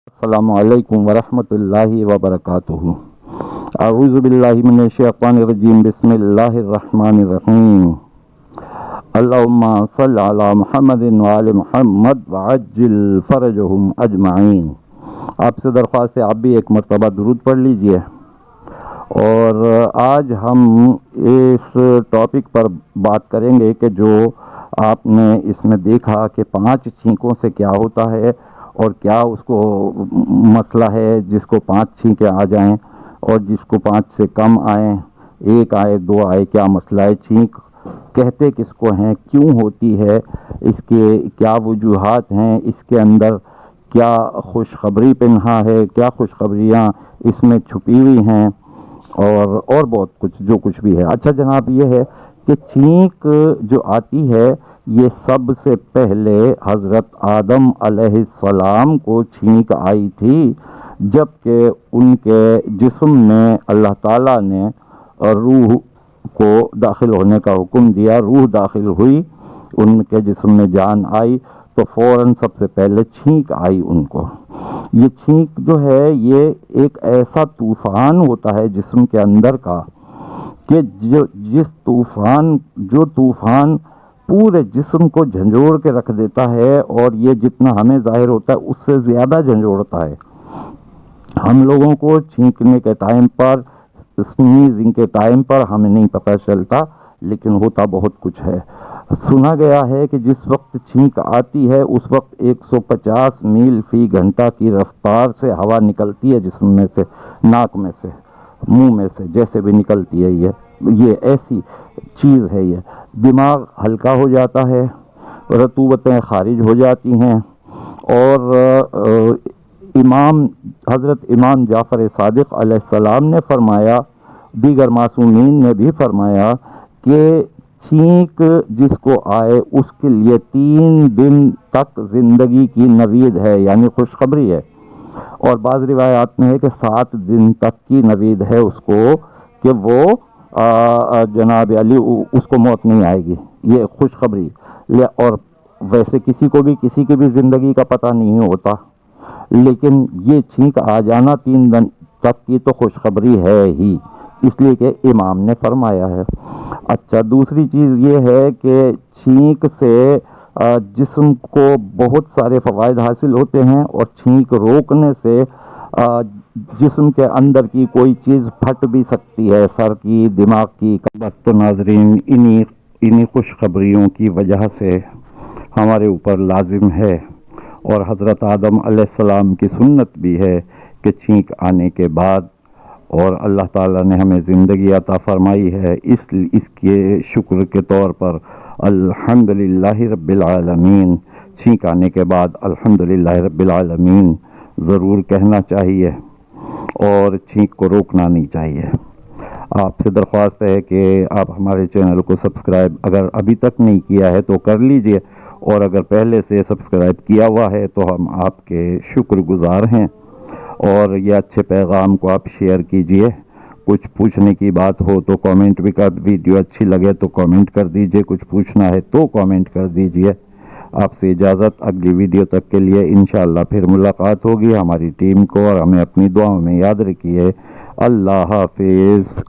السلام علیکم ورحمۃ اللہ وبرکاتہ۔ اعوذ باللہ من الشیطان الرجیم، بسم اللہ الرحمن الرحیم۔ اللہم صل علی محمد وعلی محمد وعجل فرجہم اجمعین۔ آپ سے درخواست ہے آپ بھی ایک مرتبہ درود پڑھ لیجئے۔ اور آج ہم اس ٹاپک پر بات کریں گے کہ جو آپ نے اس میں دیکھا کہ 5 چھینکوں سے کیا ہوتا ہے اور کیا اس کو مسئلہ ہے جس کو 5 چھینکیں آ جائیں اور جس کو 5 سے کم آئیں، 1 آئے 2 آئے، کیا مسئلہ ہے۔ چھینک کہتے کس کو ہیں، کیوں ہوتی ہے، اس کے کیا وجوہات ہیں، اس کے اندر کیا خوشخبری پنہا ہے، کیا خوشخبریاں اس میں چھپی ہوئی ہیں، اور بہت کچھ جو کچھ بھی ہے۔ اچھا جناب، یہ ہے کہ چھینک جو آتی ہے یہ سب سے پہلے حضرت آدم علیہ السلام کو چھینک آئی تھی، جب کہ ان کے جسم میں اللہ تعالیٰ نے روح کو داخل ہونے کا حکم دیا۔ روح داخل ہوئی، ان کے جسم میں جان آئی تو فوراً سب سے پہلے چھینک آئی ان کو۔ یہ چھینک جو ہے یہ ایک ایسا طوفان ہوتا ہے جسم کے اندر کا کہ جو طوفان پورے جسم کو جھنجھوڑ کے رکھ دیتا ہے، اور یہ جتنا ہمیں ظاہر ہوتا ہے اس سے زیادہ جھنجھوڑتا ہے۔ ہم لوگوں کو چھینکنے کے ٹائم پر، سنیزنگ کے ٹائم پر ہمیں نہیں پتہ چلتا، لیکن ہوتا بہت کچھ ہے۔ سنا گیا ہے کہ جس وقت چھینک آتی ہے اس وقت 150 میل فی گھنٹہ کی رفتار سے ہوا نکلتی ہے جسم میں سے، ناک میں سے، منہ میں سے، جیسے بھی نکلتی ہے۔ یہ ایسی چیز ہے۔ یہ دماغ ہلکا ہو جاتا ہے، رطوبتیں خارج ہو جاتی ہیں، اور حضرت امام جعفر صادق علیہ السلام نے فرمایا، دیگر معصومین نے بھی فرمایا کہ چھینک جس کو آئے اس کے لیے 3 دن تک زندگی کی نوید ہے، یعنی خوشخبری ہے۔ اور بعض روایات میں ہے کہ 7 دن تک کی نوید ہے اس کو، کہ وہ جناب علی اس کو موت نہیں آئے گی، یہ خوشخبری۔ اور ویسے کسی کو بھی کسی کی بھی زندگی کا پتہ نہیں ہوتا، لیکن یہ چھینک آ جانا 3 دن تک کی تو خوشخبری ہے ہی، اس لیے کہ امام نے فرمایا ہے۔ اچھا، دوسری چیز یہ ہے کہ چھینک سے جسم کو بہت سارے فوائد حاصل ہوتے ہیں، اور چھینک روکنے سے جسم کے اندر کی کوئی چیز پھٹ بھی سکتی ہے، سر کی، دماغ کی۔ بس تو ناظرین، انہی خوشخبریوں کی وجہ سے ہمارے اوپر لازم ہے، اور حضرت آدم علیہ السلام کی سنت بھی ہے کہ چھینک آنے کے بعد، اور اللہ تعالیٰ نے ہمیں زندگی عطا فرمائی ہے، اس کے شکر کے طور پر الحمدللہ رب العالمین، چھینک آنے کے بعد الحمدللہ رب العالمین ضرور کہنا چاہیے، اور چھینک کو روکنا نہیں چاہیے۔ آپ سے درخواست ہے کہ آپ ہمارے چینل کو سبسکرائب اگر ابھی تک نہیں کیا ہے تو کر لیجئے، اور اگر پہلے سے سبسکرائب کیا ہوا ہے تو ہم آپ کے شکر گزار ہیں۔ اور یہ اچھے پیغام کو آپ شیئر کیجئے۔ کچھ پوچھنے کی بات ہو تو کامنٹ بھی کر، ویڈیو اچھی لگے تو کامنٹ کر دیجئے، کچھ پوچھنا ہے تو کامنٹ کر دیجئے۔ آپ سے اجازت، اگلی ویڈیو تک کے لیے انشاءاللہ پھر ملاقات ہوگی۔ ہماری ٹیم کو اور ہمیں اپنی دعاؤں میں یاد رکھیے۔ اللہ حافظ۔